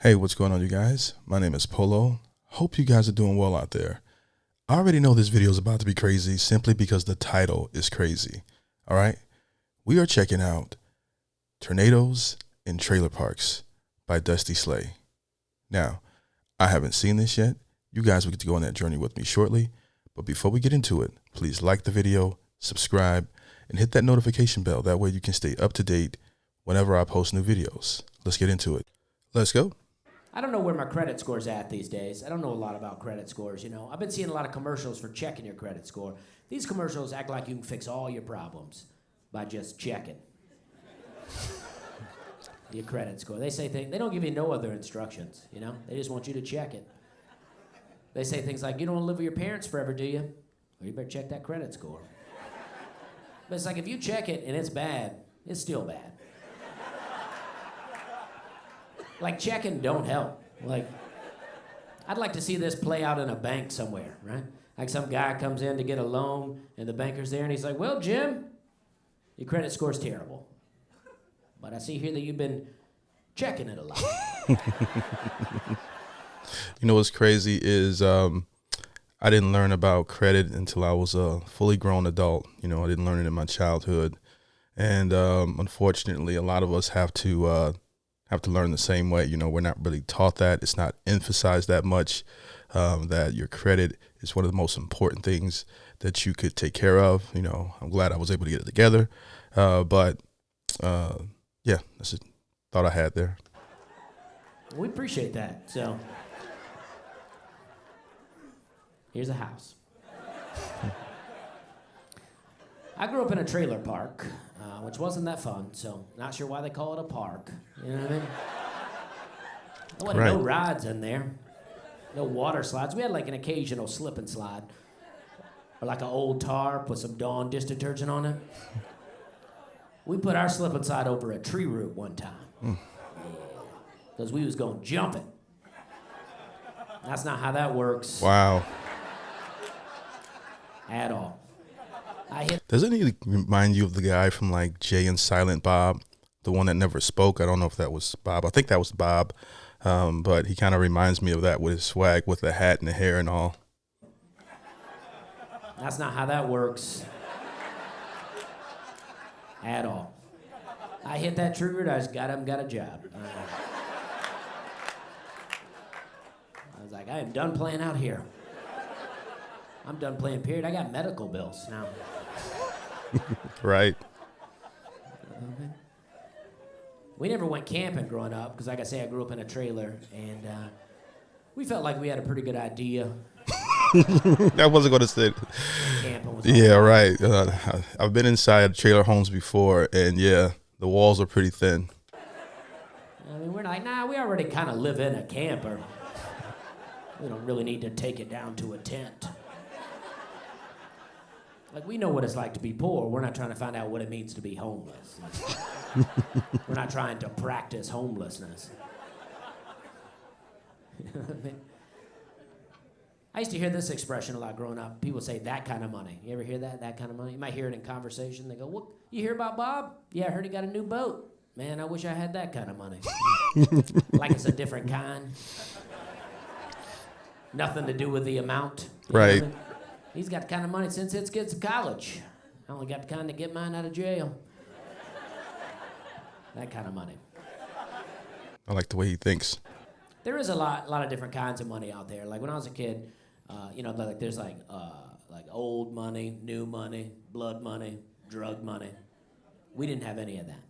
Hey, what's going on, you guys? My name is Polo. Hope you guys are doing well out there. I already know this video is about to be crazy simply because the title is crazy. All right? We are checking out Tornadoes in Trailer Parks by Dusty Slay. Now, I haven't seen this yet. You guys will get to go on that journey with me shortly. But before we get into it, please like the video, subscribe, and hit that notification bell. That way you can stay up to date whenever I post new videos. Let's get into it. Let's go. I don't know where my credit score's at these days. I don't know a lot about credit scores, you know. I've been seeing a lot of commercials for checking your credit score. These commercials act like you can fix all your problems by just checking your credit score. They say things, they don't give you no other instructions, you know. They just want you to check it. They say things like, you don't want to live with your parents forever, do you? Well, you better check that credit score. But it's like if you check it and it's bad, it's still bad. Like, checking don't help. Like, I'd like to see this play out in a bank somewhere, right? Like some guy comes in to get a loan, and the banker's there, and he's like, well, Jim, your credit score's terrible. But I see here that you've been checking it a lot. You know what's crazy is I didn't learn about credit until I was a fully grown adult. You know, I didn't learn it in my childhood. And unfortunately, a lot of us have to learn the same way. You know, we're not really taught that. It's not emphasized that much, that your credit is one of the most important things that you could take care of. You know, I'm glad I was able to get it together. But yeah, that's a thought I had there. We appreciate that. So, here's a house. I grew up in a trailer park, which wasn't that fun, so not sure why they call it a park. You know what I mean? There wasn't no rides in there, no water slides. We had like an occasional slip and slide, or like an old tarp with some Dawn dish detergent on it. We put our slip and slide over a tree root one time, because we was going jumping. That's not how that works. Wow. At all. Doesn't he remind you of the guy from like Jay and Silent Bob, the one that never spoke? I don't know if that was Bob. I think that was Bob, but he kind of reminds me of that with his swag, with the hat and the hair and all. That's not how that works. At all. I hit that tree root, I just got up and got a job. I was like, I am done playing out here. I'm done playing, period. I got medical bills now. Right. We never went camping growing up, because like I say, I grew up in a trailer, and we felt like we had a pretty good idea. I wasn't going to say. Camping was yeah, right. I've been inside trailer homes before, and yeah, the walls are pretty thin. I mean, we're like, nah, we already kind of live in a camper. We don't really need to take it down to a tent. Like, we know what it's like to be poor. We're not trying to find out what it means to be homeless. We're not trying to practice homelessness. You know what I mean? I used to hear this expression a lot growing up. People say, that kind of money. You ever hear that? That kind of money? You might hear it in conversation. They go, what? You hear about Bob? Yeah, I heard he got a new boat. Man, I wish I had that kind of money. Like it's a different kind. Nothing to do with the amount. Right. He's got the kind of money since his kids to college. I only got the kind to get mine out of jail. That kind of money. I like the way he thinks. There is a lot of different kinds of money out there. Like when I was a kid, you know, like there's like old money, new money, blood money, drug money. We didn't have any of that.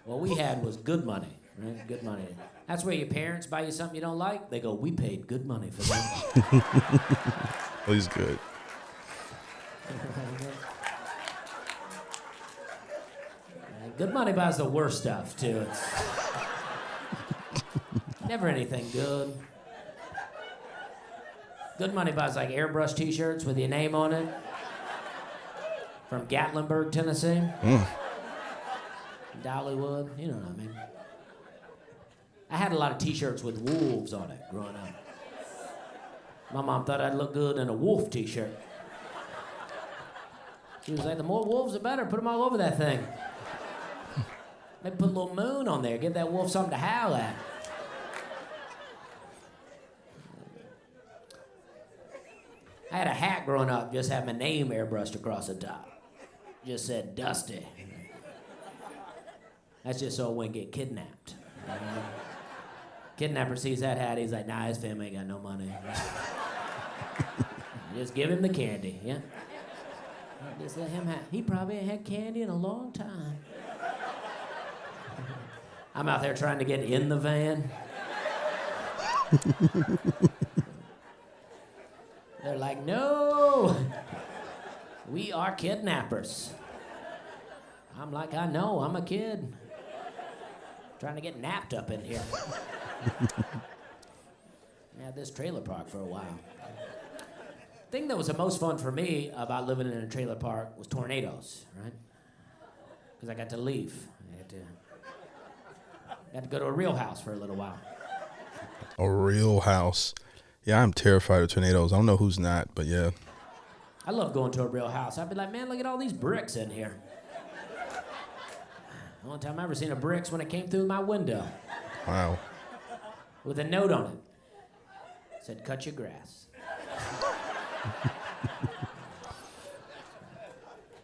What we had was good money, right? Good money. That's where your parents buy you something you don't like. They go, we paid good money for that. Well, he's good. Good money buys the worst stuff, too. It's never anything good. Good money buys like airbrush t-shirts with your name on it. From Gatlinburg, Tennessee. Dollywood, you know what I mean. I had a lot of t-shirts with wolves on it growing up. My mom thought I'd look good in a wolf t-shirt. She was like, the more wolves, the better. Put them all over that thing. Maybe put a little moon on there. Give that wolf something to howl at. I had a hat growing up, just had my name airbrushed across the top. Just said Dusty. That's just so I wouldn't get kidnapped. Kidnapper sees that hat, he's like, nah, his family ain't got no money. Just give him the candy, yeah? Just let him have. He probably ain't had candy in a long time. I'm out there trying to get in the van. They're like, no, we are kidnappers. I'm like, I know, I'm a kid. Trying to get napped up in here. I had this trailer park for a while. The thing that was the most fun for me about living in a trailer park was tornadoes, right? Because I got to leave. I had to go to a real house for a little while. A real house. Yeah, I'm terrified of tornadoes. I don't know who's not, but yeah. I love going to a real house. I'd be like, man, look at all these bricks in here. The only time I ever seen a brick's when it came through my window. Wow. With a note on it. It said, cut your grass.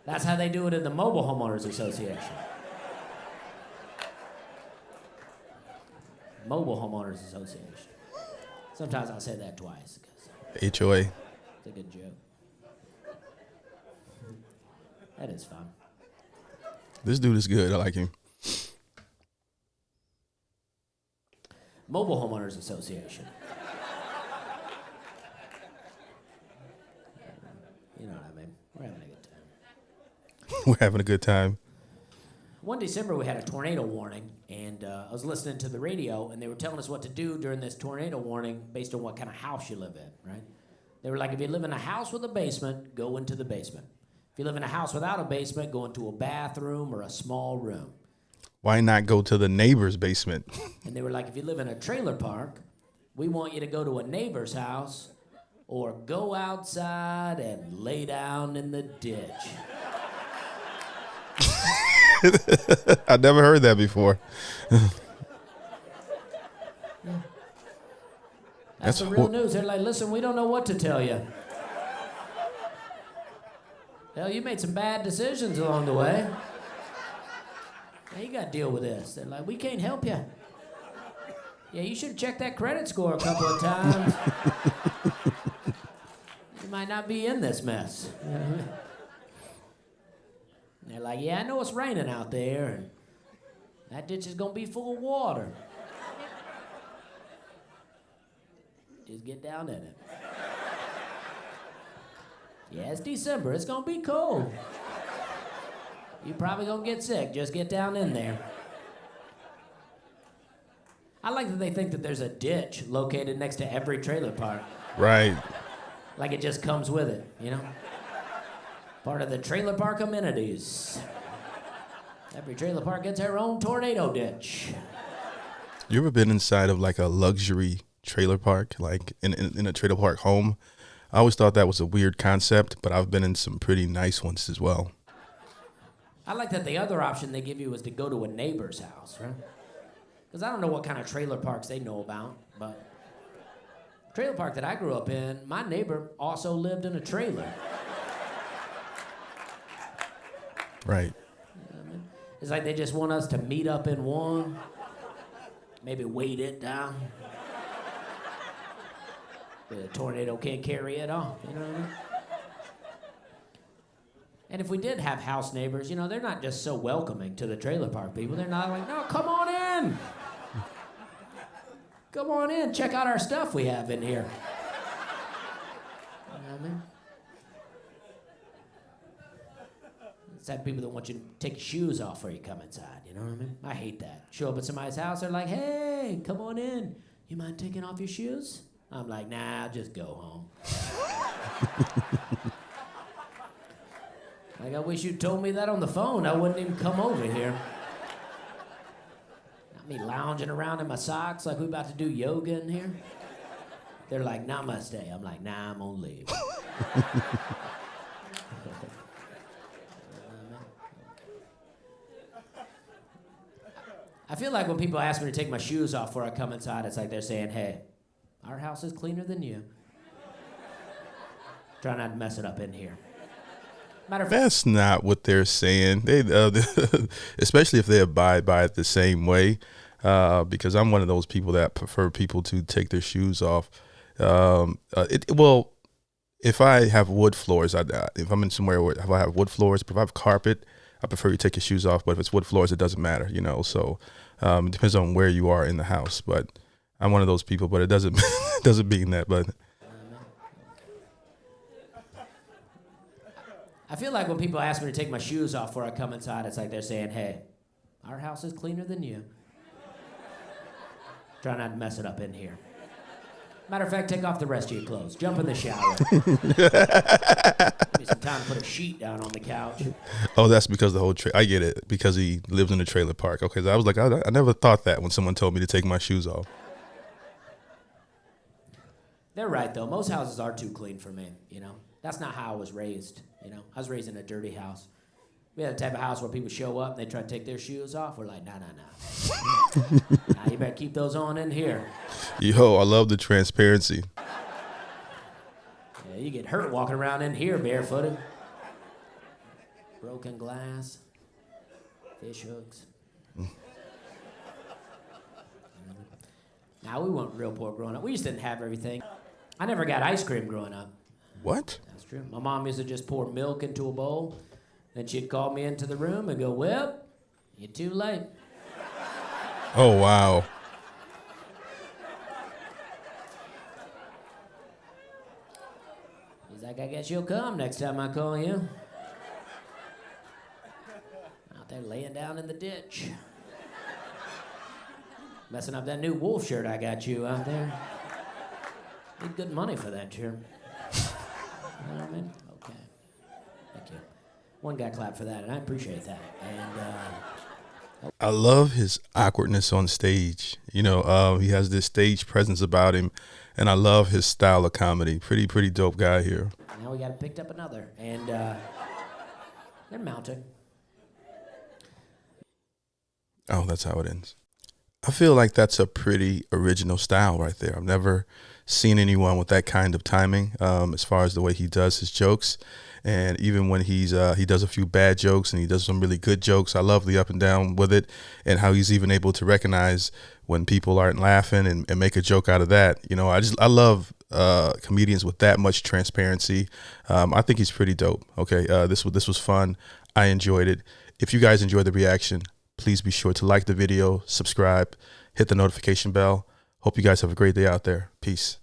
That's how they do it in the Mobile Homeowners Association. Mobile Homeowners Association. Sometimes I'll say that twice. HOA. It's a good joke. That is fun. This dude is good. I like him. Mobile Homeowners Association. You know what I mean? We're having a good time. We're having a good time. One December, we had a tornado warning, and I was listening to the radio, and they were telling us what to do during this tornado warning based on what kind of house you live in, right? They were like, if you live in a house with a basement, go into the basement. If you live in a house without a basement, go into a bathroom or a small room. Why not go to the neighbor's basement? And they were like, if you live in a trailer park, we want you to go to a neighbor's house or go outside and lay down in the ditch. I've never heard that before. That's the real news. They're like, listen, we don't know what to tell you. Hell, you made some bad decisions along the way. Now you got to deal with this. They're like, we can't help you. Yeah, you should have checked that credit score a couple of times. You might not be in this mess. They're like, yeah, I know it's raining out there, and that ditch is going to be full of water. Just get down in it. Yeah, it's December. It's going to be cold. You're probably going to get sick. Just get down in there. I like that they think that there's a ditch located next to every trailer park. Right. Like it just comes with it, you know? Part of the trailer park amenities. Every trailer park gets their own tornado ditch. You ever been inside of like a luxury trailer park, like in a trailer park home? I always thought that was a weird concept, but I've been in some pretty nice ones as well. I like that the other option they give you is to go to a neighbor's house, right? Because I don't know what kind of trailer parks they know about, but trailer park that I grew up in, my neighbor also lived in a trailer. Right. You know what I mean? It's like they just want us to meet up in one, maybe weight it down. The tornado can't carry it off, you know what I mean? And if we did have house neighbors, you know, they're not just so welcoming to the trailer park people. They're not like, no, come on in. Come on in, check out our stuff we have in here. You know what I mean? It's that people that want you to take your shoes off before you come inside, you know what I mean? I hate that. Show up at somebody's house, they're like, hey, come on in. You mind taking off your shoes? I'm like, nah, I'll just go home. Like, I wish you told me that on the phone. I wouldn't even come over here. Not me lounging around in my socks like we about to do yoga in here. They're like, namaste. I'm like, nah, I'm gonna leave. feel like when people ask me to take my shoes off before I come inside, it's like they're saying, hey, our house is cleaner than you. Try not to mess it up in here. That's not what they're saying. They, especially if they abide by it the same way, because I'm one of those people that prefer people to take their shoes off. Well, if I have wood floors, if I'm in somewhere where if I have wood floors, if I have carpet, I prefer you take your shoes off. But if it's wood floors, it doesn't matter, you know. So it depends on where you are in the house. But I'm one of those people. But it doesn't doesn't mean that. But I feel like when people ask me to take my shoes off before I come inside, it's like they're saying, hey, our house is cleaner than you. Try not to mess it up in here. Matter of fact, take off the rest of your clothes. Jump in the shower. Give me some time to put a sheet down on the couch. Oh, that's because the whole I get it, because he lives in a trailer park. Okay, so I was like, I never thought that when someone told me to take my shoes off. They're right, though. Most houses are too clean for me, you know. That's not how I was raised, you know. I was raised in a dirty house. We had the type of house where people show up and they try to take their shoes off. We're like, nah. Nah, you better keep those on in here. Yo, I love the transparency. Yeah, you get hurt walking around in here barefooted. Broken glass, fish hooks. Now, we weren't real poor growing up. We just didn't have everything. I never got ice cream growing up. What? That's true. My mom used to just pour milk into a bowl, then she'd call me into the room and go, well, you're too late. Oh, wow. He's like, I guess you'll come next time I call you. Out there laying down in the ditch. Messing up that new wolf shirt I got you out there. Need good money for that shirt. You know what I mean? Okay. Thank you. One guy clapped for that, and I appreciate that. And I love his awkwardness on stage. You know, he has this stage presence about him, and I love his style of comedy. Pretty dope guy here. Now we got picked up another, and they're mounting. Oh, that's how it ends. I feel like that's a pretty original style right there. I've never seen anyone with that kind of timing as far as the way he does his jokes. And even when he does a few bad jokes and he does some really good jokes, I love the up and down with it, and how he's even able to recognize when people aren't laughing and make a joke out of that. You know, I love comedians with that much transparency. I think he's pretty dope. Okay, this was fun. I enjoyed it. If you guys enjoyed the reaction, please be sure to like the video, subscribe, hit the notification bell. Hope you guys have a great day out there. Peace.